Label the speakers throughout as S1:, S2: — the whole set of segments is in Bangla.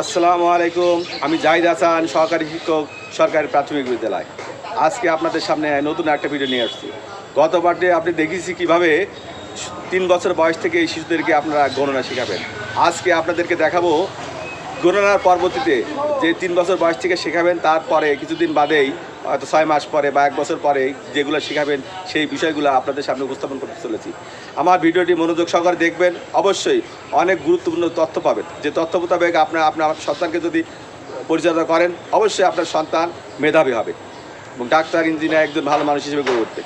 S1: আসসালামু আলাইকুম। আমি জাহিদ হাসান, সহকারী শিক্ষক, সরকারি প্রাথমিক বিদ্যালয়। আজকে আপনাদের সামনে নতুন একটা ভিডিও নিয়ে আসছি। গত পার্টে আপনি দেখেছি কীভাবে 3 বছর বয়স থেকে এই শিশুদেরকে আপনারা গণনা শেখাবেন। আজকে আপনাদেরকে দেখাবো গণনার পরবর্তীতে যে 3 বছর বয়স থেকে শেখাবেন, তারপরে কিছুদিন বাদেই হয়তো 6 মাস পরে বা 1 বছর পরে যেগুলো শেখাবেন সেই বিষয়গুলো আপনাদের সামনে উপস্থাপন করতে চলেছি। আমার ভিডিওটি মনোযোগ সহকারে দেখবেন, অবশ্যই অনেক গুরুত্বপূর্ণ তথ্য পাবেন। যে তথ্য মোতাবেক আপনার সন্তানকে যদি পরিচর্যা করেন, অবশ্যই আপনার সন্তান মেধাবী হবে এবং ডাক্তার, ইঞ্জিনিয়ার, একজন ভালো মানুষ হিসেবে গড়ে উঠবে।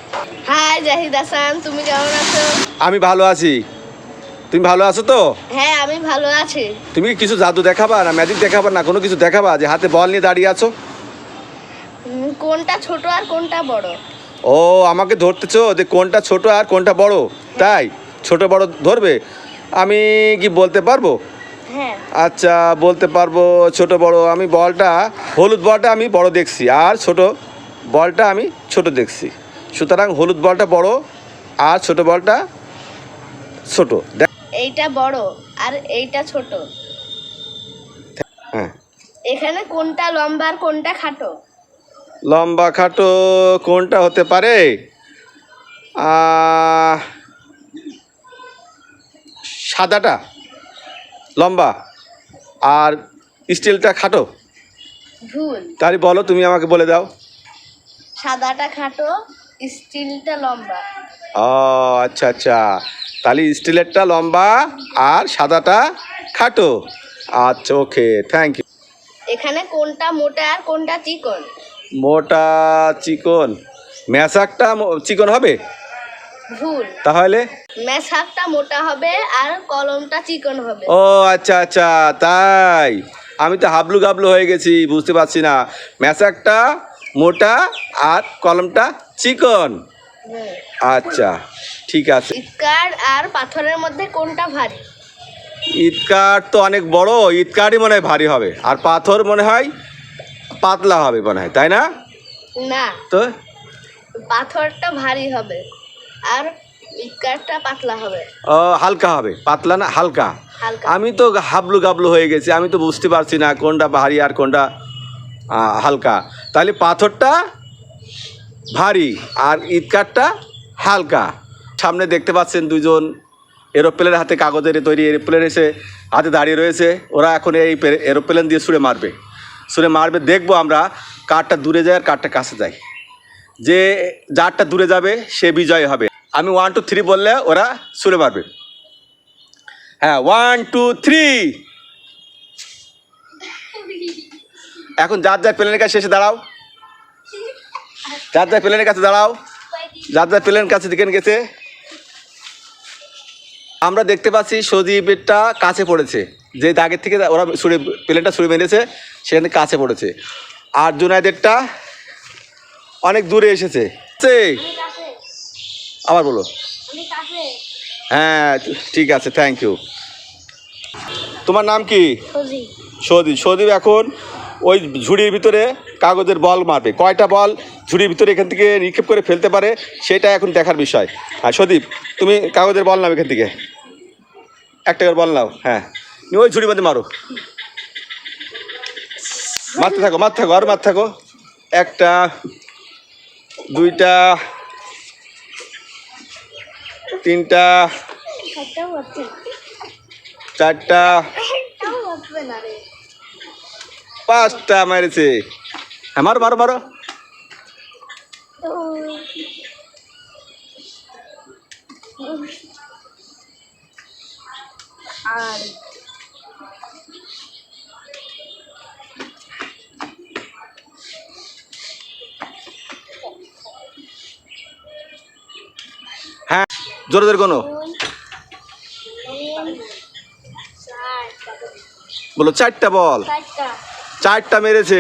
S2: হাই জাহিদ হাসান, তুমি কেমন আছো?
S1: আমি ভালো আছি। তুমি ভালো আছো তো?
S2: হ্যাঁ, আমি ভালো আছি।
S1: তুমি কিছু জাদু দেখাবা না ম্যাজিক দেখাবা না কোনো কিছু দেখাবা যে হাতে বল নিয়ে দাঁড়িয়ে আছো?
S2: কোনটা ছোট আর কোনটা বড়?
S1: ও, আমাকে ধরতেছো যে কোনটা ছোট আর কোনটা বড়, তাই? ছোট বড় ধরবে? আমি কি বলতে পারবো?
S2: হ্যাঁ।
S1: আচ্ছা, বলতে পারবো। ছোট বড়, আমি বলটা, হলুদ বলটা আমি বড় দেখছি আর ছোট বলটা আমি ছোট দেখছি। সুতরাং হলুদ বলটা বড় আর ছোট বলটা ছোট।
S2: এইটা বড় আর এইটা ছোট।
S1: হ্যাঁ।
S2: এখানে কোনটা লম্বা আর কোনটা খাটো?
S1: লম্বা খাটো কোনটা হতে পারে? সাদাটা লম্বা আর স্টিলটা খাটো।
S2: ভুল।
S1: তাহলে বলো, তুমি আমাকে বলে দাও।
S2: সাদাটা খাটো, স্টিলটা লম্বা।
S1: ও আচ্ছা আচ্ছা, তাহলে স্টিলেরটা লম্বা আর সাদাটা খাটো। আচ্ছা, ওকে, থ্যাংক ইউ।
S2: এখানে কোনটা মোটা আর কোনটা চিকন?
S1: মোটা চিকন, মেশাকটা চিকন হবে
S2: ভুল।
S1: তাহলে?
S2: মেশাকটা মোটা হবে আর কলমটা চিকন হবে।
S1: ও আচ্ছা আচ্ছা, তাই? আমি তো হাবলু গাবলু হয়ে গেছি, বুঝতে পারছি না। মেশাকটা মোটা আর কলমটা চিকন। আচ্ছা, ঠিক আছে।
S2: ইটকার আর পাথরের মধ্যে কোনটা ভারী?
S1: ইটকাঠ তো অনেক বড়, ইটকাঠই মনে হয় ভারী হবে, আর পাথর মনে হয় পাতলা হবে মনে হয়, তাই না?
S2: না,
S1: তো
S2: পাথরটা ভারী হবে আর ইটকারটা পাতলা হবে।
S1: ও, হালকা হবে, পাতলা না, হালকা।
S2: হালকা।
S1: আমি তো হাবলু গাবলু হয়ে গেছি, আমি তো বুঝতে পারছি না কোনটা ভারী আর কোনটা হালকা। তাহলে পাথরটা ভারী আর ইটকাঠটা হালকা। সামনে দেখতে পাচ্ছেন দুজন এরোপ্লেনের হাতে, কাগজের তৈরি এরোপ্লেন এসে হাতে দাঁড়িয়ে রয়েছে। ওরা এখন এই এরোপ্লেন দিয়ে ছুঁড়ে মারবে। দেখবো আমরা কারটা দূরে যায় আর কারটা কাছে যায়। যে যারটা দূরে যাবে সে বিজয় হবে। আমি 1 2 3 বললে ওরা ছুঁড়ে মারবে। হ্যাঁ, 1 2 3। এখন যার যার প্লেনের কাছে এসে দাঁড়াও, যার যার প্লেনের কাছে দাঁড়াও, যার যার প্লেনের কাছে দিকে গেছে। আমরা দেখতে পাচ্ছি সজীবেরটা কাছে পড়েছে, যে দাগের থেকে ওরা প্লেনটা ছুঁড়ে মেরেছে সেখানে কাছে পড়েছে। আর জুনাইদেরটা অনেক দূরে এসেছে। আবার বলো। হ্যাঁ, ঠিক আছে, থ্যাংক ইউ। তোমার নাম কি? সজীব এখন ওই ঝুড়ির ভিতরে কাগজের বল মারবে। কয়টা বল ঝুড়ির ভিতরে এখান থেকে নিক্ষেপ করে ফেলতে পারে সেটা এখন দেখার বিষয়। আর সজীব, তুমি কাগজের বল নাও, এখান থেকে একটা করে বল নাও। হ্যাঁ, ওই ঝুড়ির মধ্যে মারো, মারতে থাকো আর মারতে থাকো। 1টা 2টা 3টা 4টা 5টা মেরেছে। হ্যাঁ, মারো।
S2: আর
S1: হ্যাঁ, জোরে কোনো বলো। 4টা বল, 4টা মেরেছে।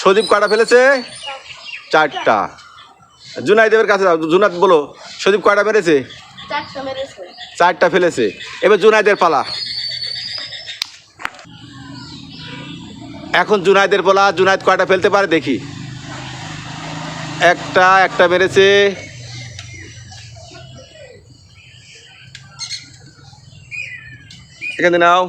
S1: সজীব কয়টা ফেলেছে? 4টা। জুনাইদেবের কাছে যাও। জুনাইদ বলো, সজীব কয়টা মেরেছে? 4টা ফেলেছে। এবার জুনাইদের পালা। এখন জুনাইদের পালা। জুনাইদ কয়টা ফেলতে পারে দেখি। একটা মেরেছে। এখানে নাও।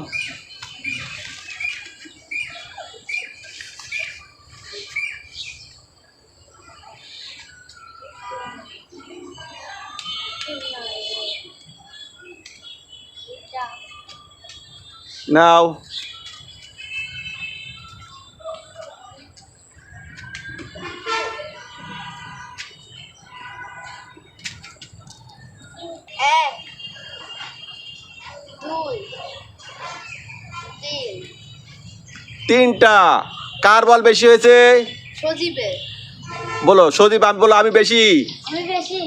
S1: নাও।
S2: এক, দুই, তিন।
S1: 3টা। কার বল বেশি হয়েছে?
S2: সজীবে।
S1: বলো সজীব। আমি বলো আমি বেশি।
S2: আমি বেশি।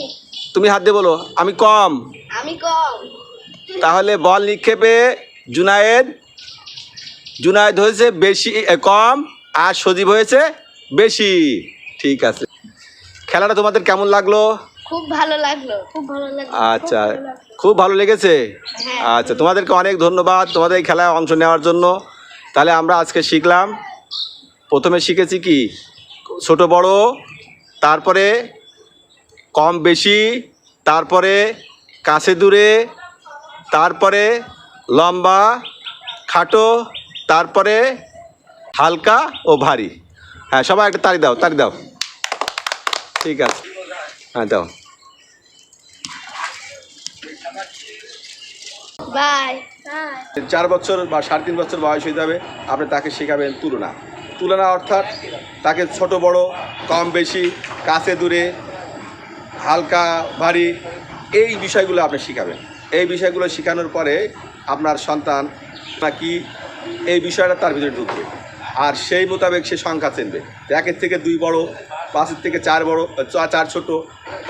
S1: তুমি হাত দিয়ে বলো আমি কম।
S2: আমি কম।
S1: তাহলে বল নিক্ষেপে জুনায়েদ হয়েছে বেশি কম, আর সজীব হয়েছে বেশি। ঠিক আছে। খেলাটা তোমাদের কেমন লাগলো?
S2: খুব ভালো লাগলো, খুব ভালো লাগলো।
S1: আচ্ছা, খুব ভালো লেগেছে।
S2: হ্যাঁ।
S1: আচ্ছা, তোমাদেরকে অনেক ধন্যবাদ তোমাদের এই খেলায় অংশ নেওয়ার জন্য। তাহলে আমরা আজকে শিখলাম, প্রথমে শিখেছি কি ছোট বড়, তারপরে কম বেশি, তারপরে কাছে দূরে, তারপরে লম্বা খাটো, তারপরে হালকা ও ভারী। হ্যাঁ, সবাই একটা তালি দাও, তালি দাও। ঠিক আছে, হ্যাঁ দাও।
S2: বাই।
S1: 4 বছর বা 3.5 বছর বয়স হয়ে যাবে, আপনি তাকে শেখাবেন তুলনা। তুলনা অর্থাৎ তাকে ছোট বড়, কম বেশি, কাছে দূরে, হালকা ভারী, এই বিষয়গুলো আপনি শেখাবেন। এই বিষয়গুলো শেখানোর পরে আপনার সন্তান নাকি এই বিষয়টা তার ভিতরে ঢুকবে, আর সেই মোতাবেক সে সংখ্যা চিনবে। 1-এর থেকে 2 বড়, 5-এর থেকে 4 বড়, 4 ছোট,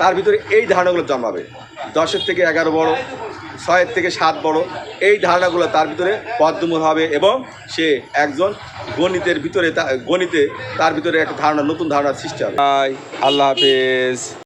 S1: তার ভিতরে এই ধারণাগুলো জন্মাবে। 10-এর থেকে 11 বড়, 6-এর থেকে 7 বড়, এই ধারণাগুলো তার ভিতরে বদ্ধমূল হবে, এবং সে একজন গণিতে তার ভিতরে একটা ধারণা, নতুন ধারণার সৃষ্টি হবে। আল্লাহ হাফেজ।